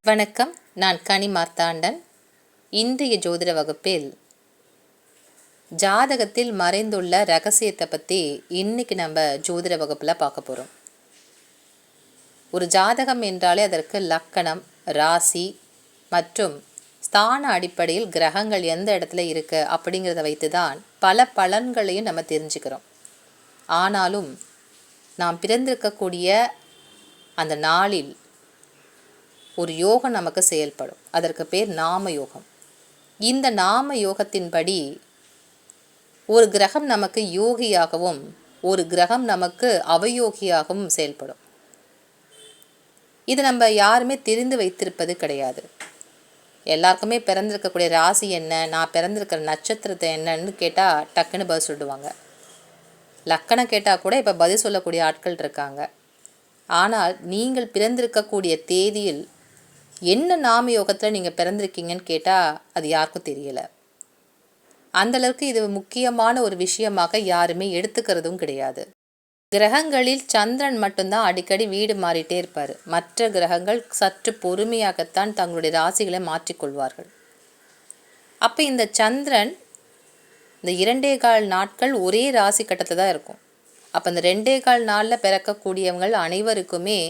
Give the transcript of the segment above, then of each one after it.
வணக்கம். நான் கனி மார்த்தாண்டன். இன்றைய ஜோதிட வகுப்பில் ஜாதகத்தில் மறைந்துள்ள ரகசியத்தை பற்றி இன்னைக்கு நம்ம ஜோதிட வகுப்பில் பார்க்க போகிறோம். ஒரு ஜாதகம் என்றாலே அதற்கு லக்கணம், ராசி மற்றும் ஸ்தான அடிப்படையில் கிரகங்கள் எந்த இடத்துல இருக்கு அப்படிங்கிறத வைத்து தான் பல பலன்களையும் நம்ம தெரிஞ்சுக்கிறோம். ஆனாலும் நாம் பிறந்திருக்கக்கூடிய அந்த நாளில் ஒரு யோகம் நமக்கு செயல்படும். அதற்கு பேர் நாம யோகம். இந்த நாம யோகத்தின்படி ஒரு கிரகம் நமக்கு யோகியாகவும் ஒரு கிரகம் நமக்கு அவயோகியாகவும் செயல்படும். இது நம்ம யாருமே தெரிந்து வைத்திருப்பது கிடையாது. எல்லாருக்குமே பிறந்திருக்கக்கூடிய ராசி என்ன, நான் பிறந்திருக்கிற நட்சத்திரத்தை என்னன்னு கேட்டால் டக்குன்னு பதில் சொல்லுவாங்க. லக்கணம் கேட்டால் கூட இப்போ பதில் சொல்லக்கூடிய ஆட்கள் இருக்காங்க. ஆனால் நீங்கள் பிறந்திருக்கக்கூடிய தேதியில் என்ன நாம யோகத்தில் நீங்கள் பிறந்திருக்கீங்கன்னு கேட்டால் அது யாருக்கும் தெரியலை. அந்தளவுக்கு இது முக்கியமான ஒரு விஷயமாக யாருமே எடுத்துக்கிறதும் கிடையாது. கிரகங்களில் சந்திரன் மட்டும்தான் அடிக்கடி வீடு மாறிட்டே இருப்பார். மற்ற கிரகங்கள் சற்று பொறுமையாகத்தான் தங்களுடைய ராசிகளை மாற்றிக்கொள்வார்கள். அப்போ இந்த சந்திரன் இந்த 2.25 நாட்கள் ஒரே ராசி கட்டத்தில் தான் இருக்கும். அப்போ இந்த 2.25 நாளில் பிறக்கக்கூடியவங்கள் அனைவருக்குமே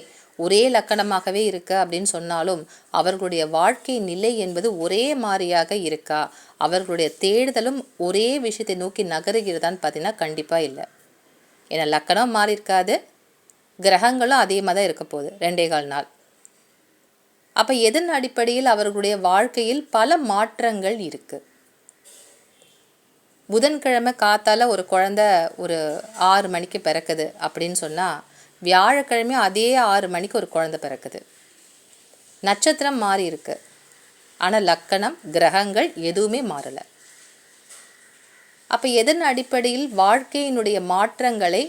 ஒரே லக்கணமாகவே இருக்கா அப்படின்னு சொன்னாலும் அவர்களுடைய வாழ்க்கை நிலை என்பது ஒரே மாதிரியாக இருக்கா, அவர்களுடைய தேடுதலும் ஒரே விஷயத்தை நோக்கி நகருகிறதான்னு பார்த்தீங்கன்னா கண்டிப்பாக இல்லை. ஏன்னா லக்கணம் மாறி இருக்காது, கிரகங்களும் அதே மாதிரி தான் இருக்க போகுது 2.25 நாள். அப்போ எதன் அடிப்படையில் அவர்களுடைய வாழ்க்கையில் பல மாற்றங்கள் இருக்குது. புதன்கிழமை காத்தால ஒரு குழந்தை ஒரு 6 மணிக்கு பிறக்குது அப்படின்னு சொன்னால் வியாழக்கிழமை அதே 6 மணிக்கு ஒரு குழந்தை பிறக்குது. நட்சத்திரம் மாறி இருக்கு, ஆனால் லக்கணம் கிரகங்கள் எதுவுமே மாறலை. அப்போ எதன் அடிப்படையில் வாழ்க்கையினுடைய மாற்றங்களை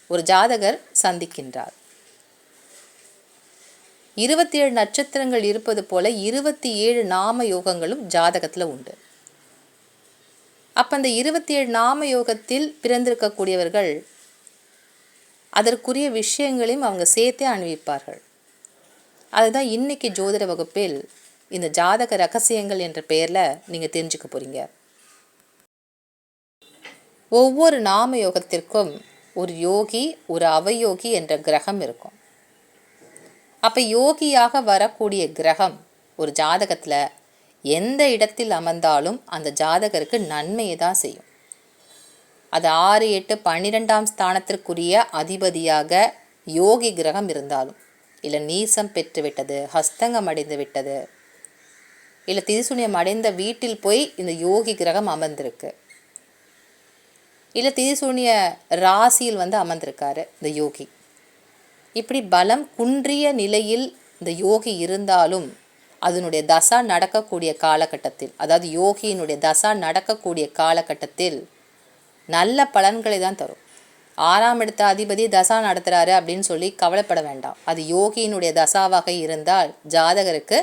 ஒரு ஜாதகர் சந்திக்கின்றார்? 27 நட்சத்திரங்கள் இருப்பது போல 27 நாம யோகங்களும் ஜாதகத்தில் உண்டு. அப்போ அந்த 27 நாம யோகத்தில் பிறந்திருக்கக்கூடியவர்கள் அதற்குரிய விஷயங்களையும் அவங்க சேர்த்தே அனுபவிப்பார்கள். அதுதான் இன்னைக்கு ஜோதிட வகுப்பில் இந்த ஜாதக ரகசியங்கள் என்ற பெயரில் நீங்கள் தெரிஞ்சுக்க போகிறீங்க. ஒவ்வொரு நாம யோகத்திற்கும் ஒரு யோகி ஒரு அவயோகி என்ற கிரகம் இருக்கும். அப்போ யோகியாக வரக்கூடிய கிரகம் ஒரு ஜாதகத்தில் எந்த இடத்தில் அமர்ந்தாலும் அந்த ஜாதகருக்கு நன்மையை தான் செய்யும். அது 6, 8, 12ஆம் ஸ்தானத்திற்குரிய அதிபதியாக யோகி கிரகம் இருந்தாலும், இல்லை நீசம் பெற்று விட்டது, ஹஸ்தங்கம் அடைந்து விட்டது, இல்லை திரிசூனியம் அடைந்த வீட்டில் போய் இந்த யோகி கிரகம் அமர்ந்திருக்கு, இல்லை திரிசூனிய ராசியில் அமர்ந்திருக்காரு இந்த யோகி. இப்படி பலம் குன்றிய நிலையில் இந்த யோகி இருந்தாலும் அதனுடைய தசா நடக்கக்கூடிய காலகட்டத்தில், அதாவது யோகியினுடைய தசா நடக்கக்கூடிய காலகட்டத்தில் நல்ல பலன்களை தான் தரும். 6ஆம் இடத்த அதிபதி தசா நடத்துகிறாரு அப்படின்னு சொல்லி கவலைப்பட வேண்டாம். அது யோகியினுடைய தசாவாக இருந்தால் ஜாதகருக்கு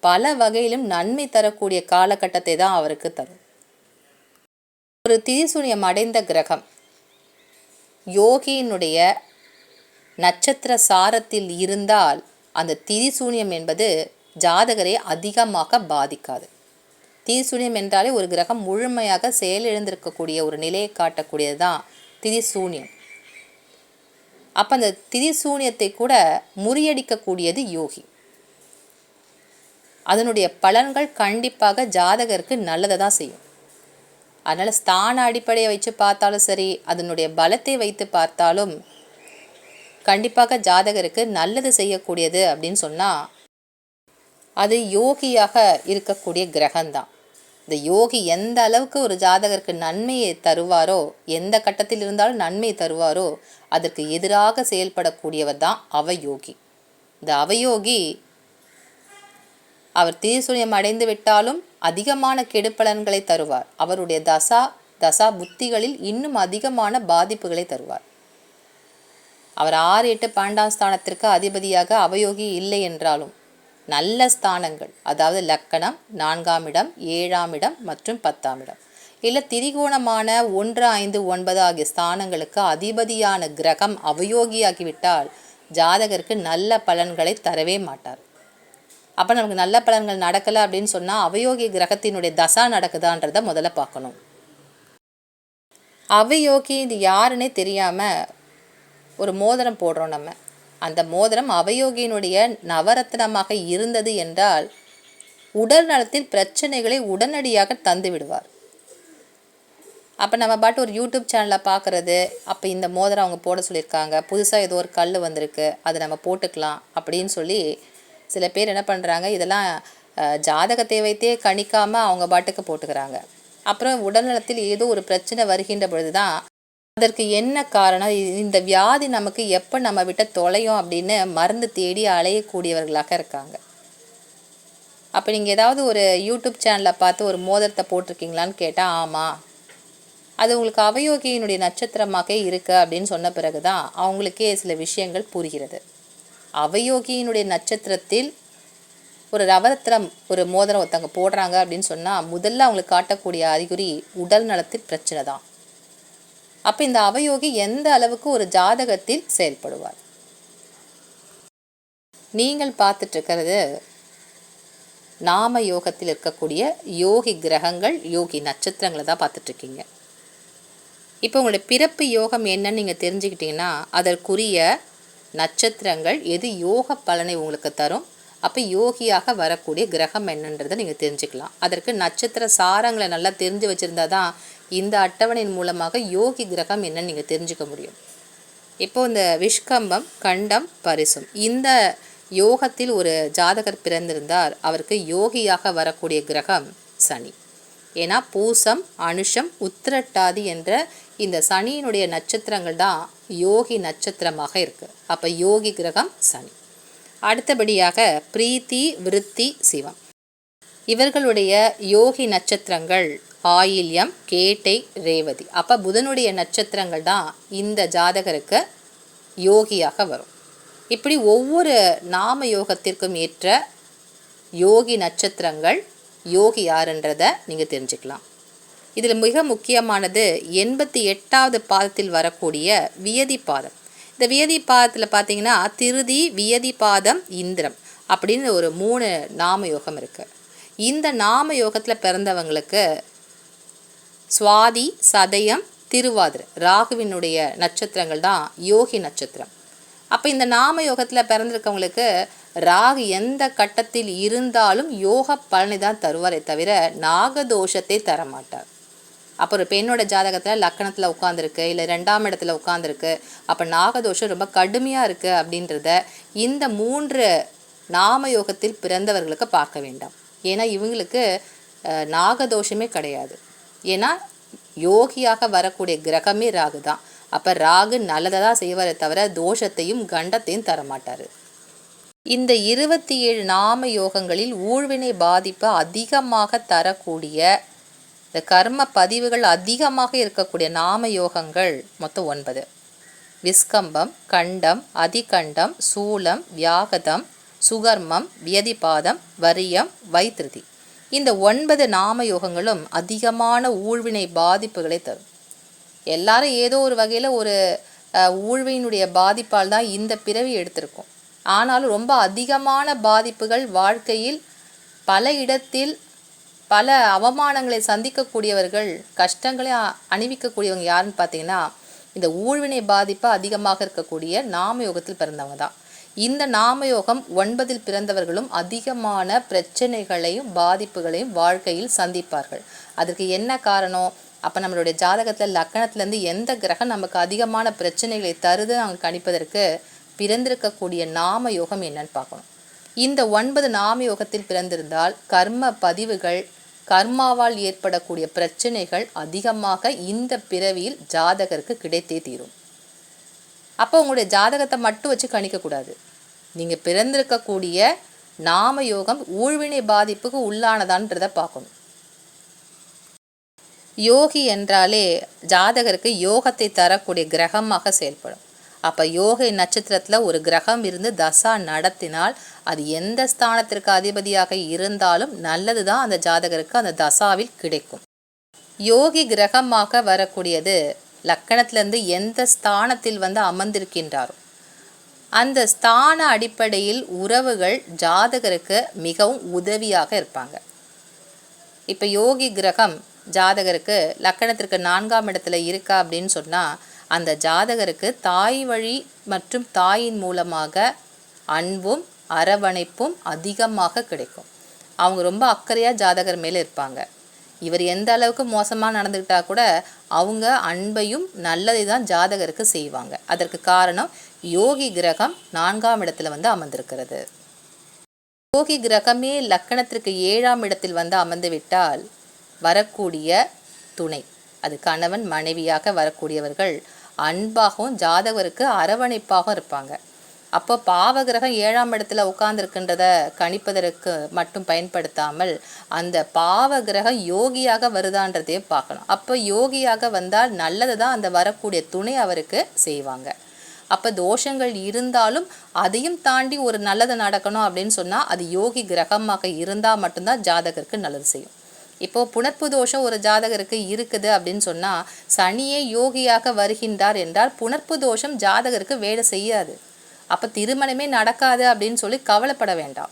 பல வகையிலும் நன்மை தரக்கூடிய காலகட்டத்தை தான் அவருக்கு தரும். ஒரு திரிசூனியம் அடைந்த கிரகம் யோகியினுடைய நட்சத்திர சாரத்தில் இருந்தால் அந்த திரிசூனியம் என்பது ஜாதகரை அதிகமாக பாதிக்காது. திரிசூனியம் என்றாலே ஒரு கிரகம் முழுமையாக செயலிழந்திருக்கக்கூடிய ஒரு நிலையை காட்டக்கூடியது தான் திரிசூனியம். அப்போ அந்த திரிசூனியத்தை கூட முறியடிக்கக்கூடியது யோகி. அதனுடைய பலன்கள் கண்டிப்பாக ஜாதகருக்கு நல்லதை தான் செய்யும். அதனால் ஸ்தான அடிப்படையை வச்சு பார்த்தாலும் சரி, அதனுடைய பலத்தை வைத்து பார்த்தாலும் கண்டிப்பாக ஜாதகருக்கு நல்லது செய்யக்கூடியது அப்படின்னு சொன்னால் அது யோகியாக இருக்கக்கூடிய கிரகம்தான். இந்த யோகி எந்த அளவுக்கு ஒரு ஜாதகருக்கு நன்மையை தருவாரோ, எந்த கட்டத்தில் இருந்தாலும் நன்மையை தருவாரோ, அதற்கு எதிராக செயல்படக்கூடியவர் தான் அவயோகி. இந்த அவயோகி அவர் திரிசூனியம் அடைந்து விட்டாலும் அதிகமான கெடுபலன்களை தருவார். அவருடைய தசா புத்திகளில் இன்னும் அதிகமான பாதிப்புகளை தருவார். அவர் 6, 8, 12ஆம் ஸ்தானத்திற்கு அதிபதியாக அவயோகி இல்லை என்றாலும் நல்ல ஸ்தானங்கள், அதாவது லக்கணம், 4ஆம் இடம், 7ஆம் இடம் மற்றும் 10ஆம் இடம், இல்லை திரிகோணமான 1, 5, 9 ஆகிய ஸ்தானங்களுக்கு அதிபதியான கிரகம் அவயோகியாகிவிட்டால் ஜாதகருக்கு நல்ல பலன்களை தரவே மாட்டார். அப்போ நமக்கு நல்ல பலன்கள் நடக்கலை அப்படின்னு சொன்னால் அவயோகி கிரகத்தினுடைய தசா நடக்குதான்றதை முதல்ல பார்க்கணும். அவயோகி இது யாருன்னே தெரியாமல் ஒரு மோதிரம் போடுறோம் நம்ம. அந்த மோதிரம் அவயோகியினுடைய நவரத்னமாக இருந்தது என்றால் உடல் நலத்தில் பிரச்சனைகளை உடனடியாக தந்து விடுவார். அப்போ நம்ம பாட்டு ஒரு யூடியூப் சேனலில் பார்க்குறது, அப்போ இந்த மோதிரம் அவங்க போட சொல்லியிருக்காங்க, புதுசாக ஏதோ ஒரு கல் வந்திருக்கு, அதை நம்ம போட்டுக்கலாம் அப்படின்னு சொல்லி சில பேர் என்ன பண்ணுறாங்க, இதெல்லாம் ஜாதகத்தை வைத்தே கணிக்காமல் அவங்க பாட்டுக்கு போட்டுக்கிறாங்க. அப்புறம் உடல்நலத்தில் ஏதோ ஒரு பிரச்சனை வருகின்ற பொழுது தான் அதற்கு என்ன காரணம், இந்த வியாதி நமக்கு எப்போ நம்ம விட்ட தொலையும் அப்படின்னு மருந்து தேடி அலையக்கூடியவர்களாக இருக்காங்க. அப்போ நீங்கள் ஏதாவது ஒரு யூடியூப் சேனலில் பார்த்து ஒரு மோதிரத்தை போட்டிருக்கீங்களான்னு கேட்டால் ஆமாம், அது உங்களுக்கு அவயோகியினுடைய நட்சத்திரமாக இருக்குது அப்படின்னு சொன்ன பிறகு தான் அவங்களுக்கே சில விஷயங்கள் புரிகிறது. அவயோகியினுடைய நட்சத்திரத்தில் ஒரு நவரத்னம் ஒரு மோதிரம் ஒருத்தவங்க போடுறாங்க அப்படின்னு சொன்னால் முதல்ல அவங்களுக்கு காட்டக்கூடிய அறிகுறி உடல் நலத்தில் பிரச்சனை தான். அப்போ இந்த அவயோகி எந்த அளவுக்கு ஒரு ஜாதகத்தில் செயல்படுவார். நீங்கள் பார்த்துட்ருக்கிறது நாம யோகத்தில் இருக்கக்கூடிய யோகி கிரகங்கள், யோகி நட்சத்திரங்களை தான் பார்த்துட்ருக்கீங்க. இப்போ உங்களுடைய பிறப்பு யோகம் என்னன்னு நீங்கள் தெரிஞ்சுக்கிட்டிங்கன்னா அதற்குரிய நட்சத்திரங்கள் எது யோக பலனை உங்களுக்கு தரும், அப்போ யோகியாக வரக்கூடிய கிரகம் என்னன்றதை நீங்கள் தெரிஞ்சுக்கலாம். அதற்கு நட்சத்திர சாரங்களை நல்லா தெரிஞ்சு வச்சுருந்தா தான் இந்த அட்டவணையின் மூலமாக யோகி கிரகம் என்னன்னு நீங்கள் தெரிஞ்சுக்க முடியும். இப்போது இந்த விஷ்கம்பம், கண்டம், பரிசும் இந்த யோகத்தில் ஒரு ஜாதகர் பிறந்திருந்தார், அவருக்கு யோகியாக வரக்கூடிய கிரகம் சனி. ஏன்னா பூசம், அனுஷம், உத்திரட்டாதி என்ற இந்த சனியினுடைய நட்சத்திரங்கள் தான் யோகி நட்சத்திரமாக இருக்குது. அப்போ யோகி கிரகம் சனி. அடுத்தபடியாக பிரீத்தி, விருத்தி, சிவம் இவர்களுடைய யோகி நட்சத்திரங்கள் ஆயில்யம், கேட்டை, ரேவதி. அப்போ புதனுடைய நட்சத்திரங்கள் தான் இந்த ஜாதகருக்கு யோகியாக வரும். இப்படி ஒவ்வொரு நாம யோகத்திற்கும் ஏற்ற யோகி நட்சத்திரங்கள் யோகி யாருன்றதை நீங்கள் தெரிஞ்சுக்கலாம். இதில் மிக முக்கியமானது 88வது பாதத்தில் வரக்கூடிய வியதி பாதம். இந்த வியதி பாதத்தில் பார்த்தீங்கன்னா திருதி, வியதி பாதம், இந்திரம் அப்படின்னு ஒரு 3 நாம யோகம் இருக்குது. இந்த நாம யோகத்தில் பிறந்தவங்களுக்கு சுவாதி, சதயம், திருவாதிரை ராகுவினுடைய நட்சத்திரங்கள் தான் யோகி நட்சத்திரம். அப்போ இந்த நாம யோகத்தில் பிறந்திருக்கவங்களுக்கு ராகு எந்த கட்டத்தில் இருந்தாலும் யோக பலனை தான் தருவாரே தவிர நாகதோஷத்தை தரமாட்டார். அப்போ ஒரு பெண்ணோட ஜாதகத்தில் லக்கணத்தில் உட்காந்துருக்கு, இல்லை 2ஆம் இடத்துல உட்காந்துருக்கு, அப்போ நாகதோஷம் ரொம்ப கடுமையாக இருக்குது அப்படின்றத இந்த 3 நாம யோகத்தில் பிறந்தவர்களுக்கு பார்க்க வேண்டாம். ஏன்னா இவங்களுக்கு நாகதோஷமே கிடையாது. ஏன்னா யோகியாக வரக்கூடிய கிரகமே ராகு தான். அப்போ ராகு நல்லதை தான் செய்வாரே தவிர தோஷத்தையும் கண்டத்தையும் தரமாட்டார். இந்த 27 நாம யோகங்களில் ஊழ்வினை பாதிப்பு அதிகமாக தரக்கூடிய இந்த கர்ம பதிவுகள் அதிகமாக இருக்கக்கூடிய நாம யோகங்கள் மொத்தம் 9. விஸ்கம்பம், கண்டம், அதிகண்டம், சூலம், வியாகதம், சுகர்மம், வியதிபாதம், வரியம், வைத்திருதி. இந்த 9 நாம யோகங்களும் அதிகமான ஊழ்வினை பாதிப்புகளை தரும். எல்லாரும் ஏதோ ஒரு வகையில் ஒரு ஊழ்வினுடைய பாதிப்பால் தான் இந்த பிறவி எடுத்திருக்கோம். ஆனாலும் ரொம்ப அதிகமான பாதிப்புகள் வாழ்க்கையில் பல இடத்தில் பல அவமானங்களை சந்திக்கக்கூடியவர்கள், கஷ்டங்களை அணிவிக்கக்கூடியவங்க யாருன்னு பார்த்தீங்கன்னா இந்த ஊழ்வினை பாதிப்பு அதிகமாக இருக்கக்கூடிய நாம யோகத்தில் பிறந்தவங்க தான். இந்த நாம யோகம் 9இல் பிறந்தவர்களும் அதிகமான பிரச்சனைகளையும் பாதிப்புகளையும் வாழ்க்கையில் சந்திப்பார்கள். அதற்கு என்ன காரணம்? அப்போ நம்மளுடைய ஜாதகத்தில் லக்கணத்துலேருந்து எந்த கிரகம் நமக்கு அதிகமான பிரச்சனைகளை தருது நாங்கள் கணிப்பதற்கு பிறந்திருக்கக்கூடிய நாம யோகம் என்னன்னு பார்க்கணும். இந்த 9 நாம யோகத்தில் பிறந்திருந்தால் கர்ம பதிவுகள், கர்மாவால் ஏற்படக்கூடிய பிரச்சனைகள் அதிகமாக இந்த பிறவியில் ஜாதகருக்கு கிடைத்தே தீரும். அப்போ உங்களுடைய ஜாதகத்தை மட்டும் வச்சு கணிக்கக்கூடாது. நீங்கள் பிறந்திருக்கக்கூடிய நாம யோகம் ஊழ்வினை பாதிப்புக்கு உள்ளானதான்றதை பார்க்கணும். யோகி என்றாலே ஜாதகருக்கு யோகத்தை தரக்கூடிய கிரகமாக செயல்படும். அப்போ யோகி நட்சத்திரத்தில் ஒரு கிரகம் இருந்து தசா நடத்தினால் அது எந்த ஸ்தானத்திற்கு அதிபதியாக இருந்தாலும் நல்லது தான் அந்த ஜாதகருக்கு அந்த தசாவில் கிடைக்கும். யோகி கிரகமாக வரக்கூடியது லக்கணத்திலேருந்து எந்த ஸ்தானத்தில் அமர்ந்திருக்கின்றாரோ அந்த ஸ்தான அடிப்படையில் உறவுகள் ஜாதகருக்கு மிகவும் உதவியாக இருப்பாங்க. இப்போ யோகி கிரகம் ஜாதகருக்கு லக்கணத்திற்கு 4ஆம் இடத்துல இருக்கா அப்படின்னு சொன்னால் அந்த ஜாதகருக்கு தாய் வழி மற்றும் தாயின் மூலமாக அன்பும் அரவணைப்பும் அதிகமாக கிடைக்கும். அவங்க ரொம்ப அக்கறையாக ஜாதகர் மேலே இருப்பாங்க. இவர் எந்த அளவுக்கு மோசமாக நடந்துக்கிட்டா கூட அவங்க அன்பையும் நல்லதை தான் ஜாதகருக்கு செய்வாங்க. அதற்கு காரணம் யோகி கிரகம் 4ஆம் இடத்துல அமர்ந்திருக்கிறது. யோகி கிரகமே லக்கணத்திற்கு 7ஆம் இடத்தில் அமர்ந்து விட்டால் வரக்கூடிய துணை, அது கணவன் மனைவியாக வரக்கூடியவர்கள் அன்பாகவும் ஜாதகருக்கு அரவணைப்பாகவும் இருப்பாங்க. அப்போ பாவகிரகம் 7ஆம் இடத்துல உட்கார்ந்துருக்கின்றத கணிப்பதற்கு மட்டும் பயன்படுத்தாமல் அந்த பாவகிரகம் யோகியாக வருதான்றதையும் பார்க்கணும். அப்போ யோகியாக வந்தால் நல்லது தான் அந்த வரக்கூடிய துணை அவருக்கு செய்வாங்க. அப்போ தோஷங்கள் இருந்தாலும் அதையும் தாண்டி ஒரு நல்லது நடக்கணும் அப்படின்னு சொன்னால் அது யோகி கிரகமாக இருந்தால் மட்டும்தான் ஜாதகருக்கு நல்லது செய்யும். இப்போது புணர்ப்பு தோஷம் ஒரு ஜாதகருக்கு இருக்குது அப்படின்னு சொன்னால் சனியே யோகியாக வருகின்றார் என்றால் புணர்ப்பு தோஷம் ஜாதகருக்கு வேலை செய்யாது. அப்போ திருமணமே நடக்காது அப்படின்னு சொல்லி கவலைப்பட வேண்டாம்.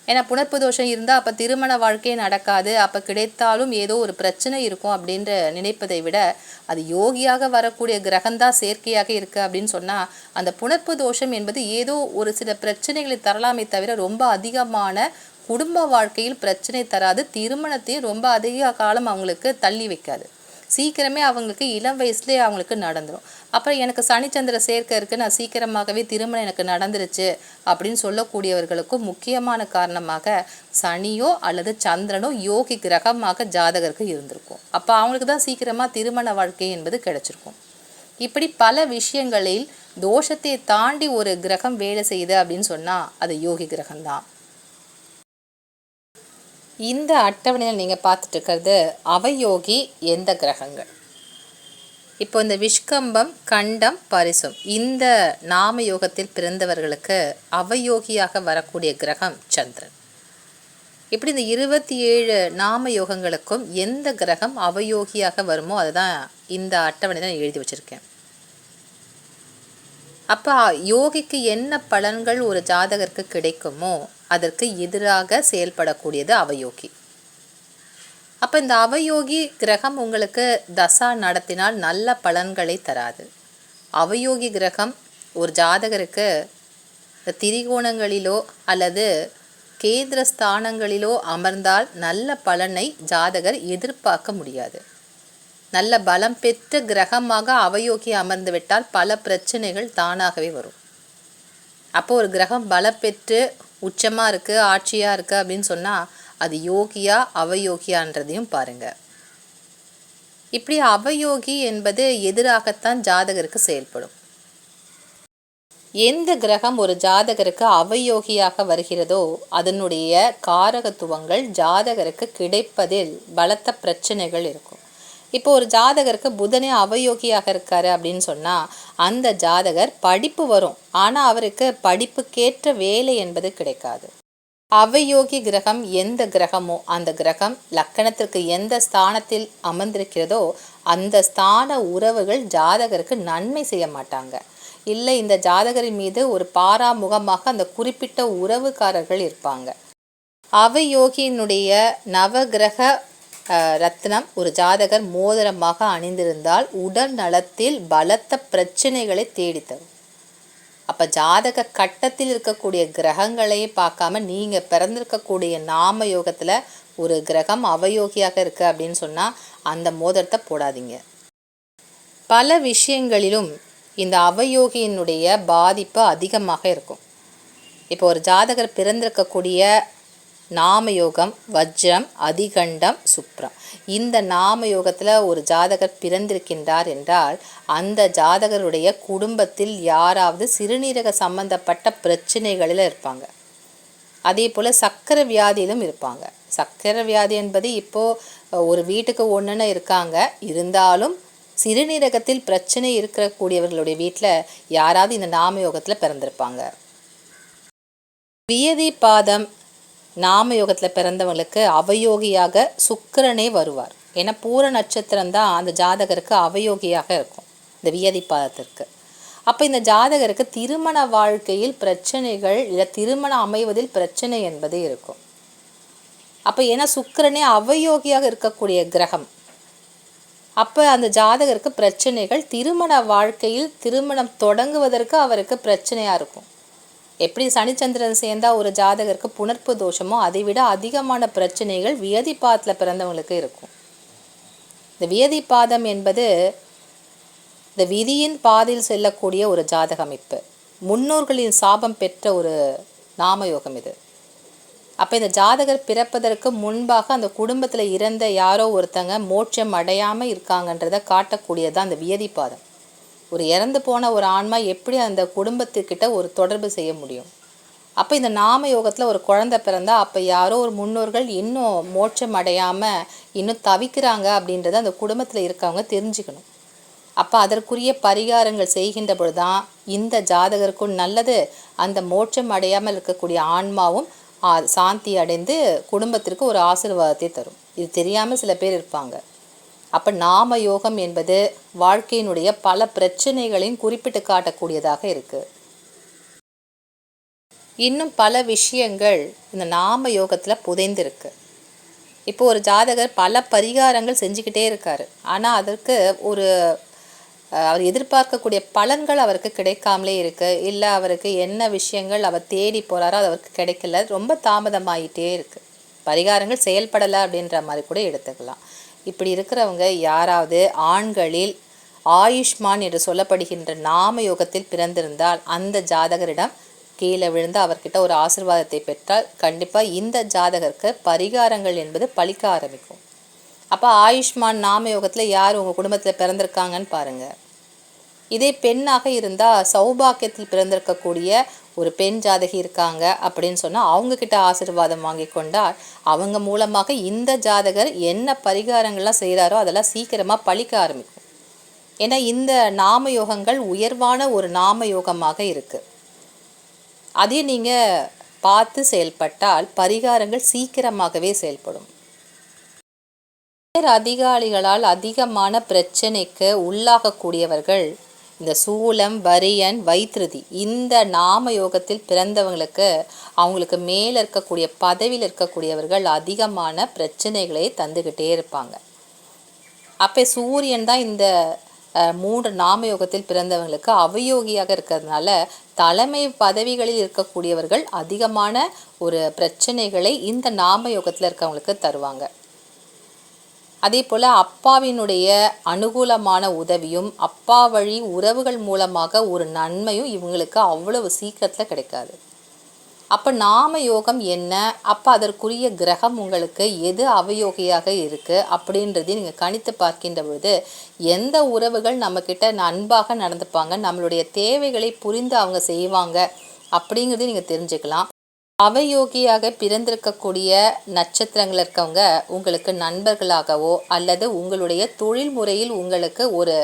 ஏன்னா புணர்ப்பு தோஷம் இருந்தால் அப்போ திருமண வாழ்க்கையே நடக்காது, அப்போ கிடைத்தாலும் ஏதோ ஒரு பிரச்சனை இருக்கும் அப்படின்ற நினைப்பதை விட அது யோகியாக வரக்கூடிய கிரகம்தான் செயற்கையாக இருக்குது அப்படின்னு சொன்னால் அந்த புணர்ப்பு தோஷம் என்பது ஏதோ ஒரு சில பிரச்சனைகளை தரலாமே தவிர ரொம்ப அதிகமான குடும்ப வாழ்க்கையில் பிரச்சனை தராது, திருமணத்தையும் ரொம்ப அதிக காலம் அவங்களுக்கு தள்ளி வைக்காது. சீக்கிரமே அவங்களுக்கு இளம் வயசுலேயே அவங்களுக்கு நடந்துடும். அப்புறம் எனக்கு சனிச்சந்திர சேர்க்கை இருக்குது, நான் சீக்கிரமாகவே திருமணம் எனக்கு நடந்துருச்சு அப்படின்னு சொல்லக்கூடியவர்களுக்கும் முக்கியமான காரணமாக சனியோ அல்லது சந்திரனோ யோகி கிரகமாக ஜாதகருக்கு இருந்திருக்கும். அப்போ அவங்களுக்கு தான் சீக்கிரமாக திருமண வாழ்க்கை என்பது கிடைச்சிருக்கும். இப்படி பல விஷயங்களில் தோஷத்தை தாண்டி ஒரு கிரகம் வேலை செய்யுது அப்படின்னு சொன்னால் அது யோகி கிரகம்தான். இந்த அட்டவணையில் நீங்கள் பார்த்துட்டு இருக்கிறது அவயோகி எந்த கிரகங்கள். இப்போ இந்த விஷகம்பம் கண்டம் பரிசும் இந்த நாம யோகத்தில் பிறந்தவர்களுக்கு அவயோகியாக வரக்கூடிய கிரகம் சந்திரன். இப்படி இந்த 27 நாம யோகங்களுக்கும் எந்த கிரகம் அவயோகியாக வருமோ அதுதான் இந்த அட்டவணை தான் எழுதி வச்சுருக்கேன். அப்போ யோகிக்கு என்ன பலன்கள் ஒரு ஜாதகருக்கு கிடைக்குமோ அதற்கு எதிராக செயல்படக்கூடியது அவயோகி. அப்போ இந்த அவயோகி கிரகம் உங்களுக்கு தசா நடத்தினால் நல்ல பலன்களை தராது. அவயோகி கிரகம் ஒரு ஜாதகருக்கு திரிகோணங்களிலோ அல்லது கேந்திர ஸ்தானங்களிலோ அமர்ந்தால் நல்ல பலனை ஜாதகர் எதிர்பார்க்க முடியாது. நல்ல பலம் பெற்ற கிரகமாக அவயோகி அமர்ந்து விட்டால் பல பிரச்சனைகள் தானாகவே வரும். அப்போ ஒரு கிரகம் பலம் பெற்று உச்சமாக இருக்குது, ஆட்சியாக இருக்குது அப்படின்னு சொன்னால் அது யோகியா அவயோகியான்றதையும் பாருங்கள். இப்படி அவயோகி என்பது எதிராகத்தான் ஜாதகருக்கு செயல்படும். எந்த கிரகம் ஒரு ஜாதகருக்கு அவயோகியாக வருகிறதோ அதனுடைய காரகத்துவங்கள் ஜாதகருக்கு கிடைப்பதில் பலத்த பிரச்சனைகள் இருக்கும். இப்போ ஒரு ஜாதகருக்கு புதனே அவயோகியாக இருக்காரு அப்படின்னு சொன்னால் அந்த ஜாதகர் படிப்பு வரும், ஆனால் அவருக்கு படிப்புக்கேற்ற வேலை என்பது கிடைக்காது. அவயோகி கிரகம் எந்த கிரகமோ அந்த கிரகம் லக்கணத்திற்கு எந்த ஸ்தானத்தில் அமர்ந்திருக்கிறதோ அந்த ஸ்தான உறவுகள் ஜாதகருக்கு நன்மை செய்ய மாட்டாங்க. இல்லை, இந்த ஜாதகரின் மீது ஒரு பாராமுகமாக அந்த குறிப்பிட்ட உறவுக்காரர்கள் இருப்பாங்க. அவயோகியினுடைய நவகிரக ரத்னம் ஒரு ஜாதகர் மோதிரமாக அணிந்திருந்தால் உடல் நலத்தில் பலத்த பிரச்சனைகளை தேடித்தரும். அப்போ ஜாதக கட்டத்தில் இருக்கக்கூடிய கிரகங்களையே பார்க்காம நீங்கள் பிறந்திருக்கக்கூடிய நாம யோகத்தில் ஒரு கிரகம் அவயோகியாக இருக்குது அப்படின்னு சொன்னால் அந்த மோதிரத்தை போடாதீங்க. பல விஷயங்களிலும் இந்த அவயோகியினுடைய பாதிப்பு அதிகமாக இருக்கும். இப்போ ஒரு ஜாதகர் பிறந்திருக்கக்கூடிய நாமயோகம் வஜ்ரம், அதிகண்டம், சுப்ரம், இந்த நாமயோகத்தில் ஒரு ஜாதகர் பிறந்திருக்கின்றார் என்றால் அந்த ஜாதகருடைய குடும்பத்தில் யாராவது சிறுநீரக சம்பந்தப்பட்ட பிரச்சனைகளில் இருப்பாங்க. அதே போல் சக்கரை வியாதியிலும் இருப்பாங்க. சக்கரை வியாதி என்பது இப்போது ஒரு வீட்டுக்கு ஒன்றுன்னு இருக்காங்க, இருந்தாலும் சிறுநீரகத்தில் பிரச்சனை இருக்கக்கூடியவர்களுடைய வீட்டில் யாராவது இந்த நாமயோகத்தில் பிறந்திருப்பாங்க. வியதி பாதம் நாமயோகத்தில் பிறந்தவங்களுக்கு அவயோகியாக சுக்கிரனே வருவார். ஏன்னா பூர நட்சத்திரம் தான் அந்த ஜாதகருக்கு அவயோகியாக இருக்கும் இந்த வியதி பாதத்திற்கு. அப்போ இந்த ஜாதகருக்கு திருமண வாழ்க்கையில் பிரச்சனைகள் இல்லை திருமணம் அமைவதில் பிரச்சனை என்பது இருக்கும். அப்போ ஏன்னா சுக்கிரனே அவயோகியாக இருக்கக்கூடிய கிரகம். அப்போ அந்த ஜாதகருக்கு பிரச்சனைகள் திருமண வாழ்க்கையில் திருமணம் தொடங்குவதற்கு அவருக்கு பிரச்சனையாக இருக்கும். எப்படி சனிச்சந்திரன் சேர்ந்தால் ஒரு ஜாதகருக்கு புணர்ப்பு தோஷமோ அதை விட அதிகமான பிரச்சனைகள் வியதிப்பாதத்தில் பிறந்தவங்களுக்கு இருக்கும். இந்த வியதிப்பாதம் என்பது இந்த விதியின் பாதையில் செல்லக்கூடிய ஒரு ஜாதக அமைப்பு. முன்னோர்களின் சாபம் பெற்ற ஒரு நாமயோகம் இது. அப்போ இந்த ஜாதகர் பிறப்பதற்கு முன்பாக அந்த குடும்பத்தில் இறந்த யாரோ ஒருத்தங்க மோட்சம் அடையாமல் இருக்காங்கன்றதை காட்டக்கூடியதான் அந்த வியதிப்பாதம். ஒரு இறந்து போன ஒரு ஆன்மா எப்படி அந்த குடும்பத்துக்கிட்ட ஒரு தொடர்பு செய்ய முடியும்? அப்போ இந்த நாம யோகத்தில் ஒரு குழந்தை பிறந்தா அப்போ யாரோ ஒரு முன்னோர்கள் இன்னும் மோட்சம் அடையாமல் இன்னும் தவிக்கிறாங்க அப்படின்றத அந்த குடும்பத்தில் இருக்கவங்க தெரிஞ்சுக்கணும். அப்போ அதற்குரிய பரிகாரங்கள் செய்கின்ற பொழுது தான் இந்த ஜாதகருக்கும் நல்லது, அந்த மோட்சம் அடையாமல் இருக்கக்கூடிய ஆன்மாவும் சாந்தி அடைந்து குடும்பத்திற்கு ஒரு ஆசீர்வாதத்தை தரும். இது தெரியாமல் சில பேர் இருப்பாங்க. அப்போ நாம யோகம் என்பது வாழ்க்கையினுடைய பல பிரச்சனைகளையும் குறிப்பிட்டு காட்டக்கூடியதாக இருக்குது. இன்னும் பல விஷயங்கள் இந்த நாம யோகத்தில் புதைந்திருக்கு. இப்போ ஒரு ஜாதகர் பல பரிகாரங்கள் செஞ்சுக்கிட்டே இருக்கார். ஆனால் அதற்கு ஒரு அவர் எதிர்பார்க்கக்கூடிய பலன்கள் அவருக்கு கிடைக்காமலே இருக்குது. இல்லை அவருக்கு என்ன விஷயங்கள் அவர் தேடி போகிறாரோ அது அவருக்கு கிடைக்கல, ரொம்ப தாமதமாயிட்டே இருக்குது. பரிகாரங்கள் செயல்படலை அப்படின்ற மாதிரி கூட எடுத்துக்கலாம். இப்படி இருக்கிறவங்க யாராவது ஆண்களில் ஆயுஷ்மான் என்று சொல்லப்படுகின்ற நாம யோகத்தில் பிறந்திருந்தால் அந்த ஜாதகரிடம் கீழே விழுந்து அவர்கிட்ட ஒரு ஆசீர்வாதத்தை பெற்றால் கண்டிப்பாக இந்த ஜாதகருக்கு பரிகாரங்கள் என்பது பலிக்க ஆரம்பிக்கும். அப்போ ஆயுஷ்மான் நாம யோகத்தில் யார் உங்கள் குடும்பத்தில் பிறந்திருக்காங்கன்னு பாருங்கள். இதே பெண்ணாக இருந்தால் சௌபாக்கியத்தில் பிறந்திருக்கக்கூடிய ஒரு பெண் ஜாதகி இருக்காங்க அப்படின்னு சொன்னால் அவங்கக்கிட்ட ஆசீர்வாதம் வாங்கி கொண்டால் அவங்க மூலமாக இந்த ஜாதகர் என்ன பரிகாரங்கள்லாம் செய்கிறாரோ அதெல்லாம் சீக்கிரமாக பலிக்க ஆரம்பிக்கும். ஏன்னா இந்த நாம யோகங்கள் உயர்வான ஒரு நாம யோகமாக இருக்குது. அதையும் நீங்கள் பார்த்து செயல்பட்டால் பரிகாரங்கள் சீக்கிரமாகவே செயல்படும். அதிகாரிகளால் அதிகமான பிரச்சனைக்கு உள்ளாகக்கூடியவர்கள் இந்த சூலம், வரியன், வைத்திருதி இந்த நாம யோகத்தில் பிறந்தவங்களுக்கு அவங்களுக்கு மேலே இருக்கக்கூடிய பதவியில் இருக்கக்கூடியவர்கள் அதிகமான பிரச்சனைகளை தந்துக்கிட்டே இருப்பாங்க. அப்போ சூரியன் தான் இந்த 3 நாம யோகத்தில் பிறந்தவங்களுக்கு அவயோகியாக இருக்கிறதுனால தலைமை பதவிகளில் இருக்கக்கூடியவர்கள் அதிகமான ஒரு பிரச்சனைகளை இந்த நாம யோகத்தில் இருக்கவங்களுக்கு தருவாங்க. அதே போல் அப்பாவினுடைய அனுகூலமான உதவியும் அப்பா வழி உறவுகள் மூலமாக ஒரு நன்மையும் இவங்களுக்கு அவ்வளவு சீக்கிரத்தில் கிடைக்காது. அப்போ நாம யோகம் என்ன, அப்போ அதற்குரிய கிரகம் உங்களுக்கு எது அவயோகியாக இருக்குது அப்படின்றதையும் நீங்கள் கணித்து பார்க்கின்ற பொழுது எந்த உறவுகள் நம்மக்கிட்ட அன்பாக நடந்துப்பாங்க, நம்மளுடைய தேவைகளை புரிந்து அவங்க செய்வாங்க அப்படிங்கிறதையும் நீங்கள் தெரிஞ்சுக்கலாம். அவயோகியாக பிறந்திருக்கக்கூடிய நட்சத்திரங்கள் இருக்கவங்க உங்களுக்கு நண்பர்களாகவோ அல்லது உங்களுடைய தொழில் முறையில் உங்களுக்கு ஒரு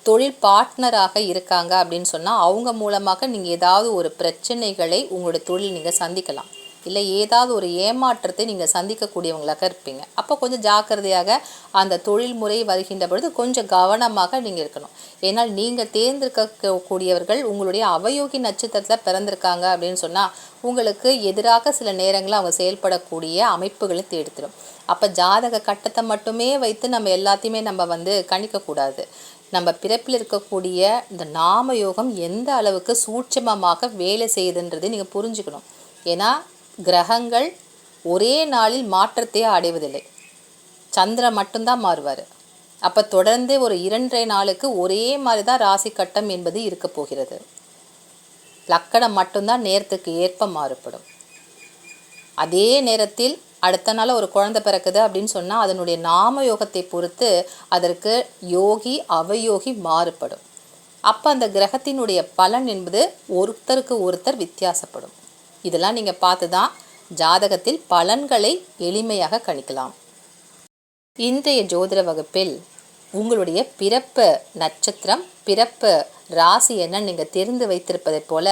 தொழில் பார்ட்னராக இருக்காங்க அப்படின்னு சொன்னால் அவங்க மூலமாக நீங்கள் ஏதாவது ஒரு பிரச்சனைகளை உங்களோட தொழில் நீங்கள் சந்திக்கலாம். இல்லை ஏதாவது ஒரு ஏமாற்றத்தை நீங்கள் சந்திக்கக்கூடியவங்களாக இருப்பீங்க. அப்போ கொஞ்சம் ஜாக்கிரதையாக அந்த தொழில் முறை வருகின்ற பொழுது கொஞ்சம் கவனமாக நீங்கள் இருக்கணும். ஏன்னால் நீங்கள் தேர்ந்தெடுக்கக்கூடியவர்கள் உங்களுடைய அவயோகி நட்சத்திரத்தில் பிறந்திருக்காங்க அப்படின்னு சொன்னால் உங்களுக்கு எதிராக சில நேரங்களில் அவங்க செயல்படக்கூடிய அமைப்புகளை தேடித்தரும். அப்போ ஜாதக கட்டத்தை மட்டுமே வைத்து நம்ம எல்லாத்தையுமே நம்ம கணிக்கக்கூடாது. நம்ம பிறப்பில் இருக்கக்கூடிய இந்த நாம யோகம் எந்த அளவுக்கு சூட்சமமாக வேலை செய்யுதுன்றதை நீங்கள் புரிஞ்சுக்கணும். ஏன்னா கிரகங்கள் ஒரே நாளில் மாற்றத்தையே அடைவதில்லை. சந்திரன் மட்டும்தான் மாறுவார். அப்போ தொடர்ந்து ஒரு 2.5 நாளுக்கு ஒரே மாதிரி தான் ராசி கட்டம் என்பது இருக்க போகிறது. லக்கணம் மட்டும்தான் நேரத்துக்கு ஏற்ப மாறுபடும். அதே நேரத்தில் அடுத்த நாள் ஒரு குழந்தை பிறக்குது அப்படின்னு சொன்னால் அதனுடைய நாம யோகத்தை பொறுத்து அதற்கு யோகி அவயோகி மாறுபடும். அப்போ அந்த கிரகத்தினுடைய பலன் என்பது ஒருத்தருக்கு ஒருத்தர் வித்தியாசப்படும். இதெல்லாம் நீங்கள் பார்த்து தான் ஜாதகத்தில் பலன்களை எளிமையாக கணிக்கலாம். இன்றைய ஜோதிட வகுப்பில் உங்களுடைய பிறப்பு நட்சத்திரம், பிறப்பு ராசி என்னன்னு நீங்கள் தெரிந்து வைத்திருப்பதைப் போல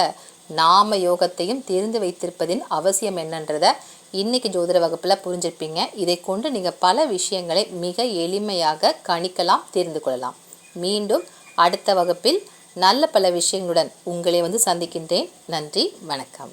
நாம யோகத்தையும் தெரிந்து வைத்திருப்பதின் அவசியம் என்னன்றதை இன்றைக்கி ஜோதிட வகுப்பில் புரிஞ்சிருப்பீங்க. இதை கொண்டு நீங்கள் பல விஷயங்களை மிக எளிமையாக கணிக்கலாம், தெரிந்து கொள்ளலாம். மீண்டும் அடுத்த வகுப்பில் நல்ல பல விஷயங்களுடன் உங்களை வந்து சந்திக்கின்றேன். நன்றி, வணக்கம்.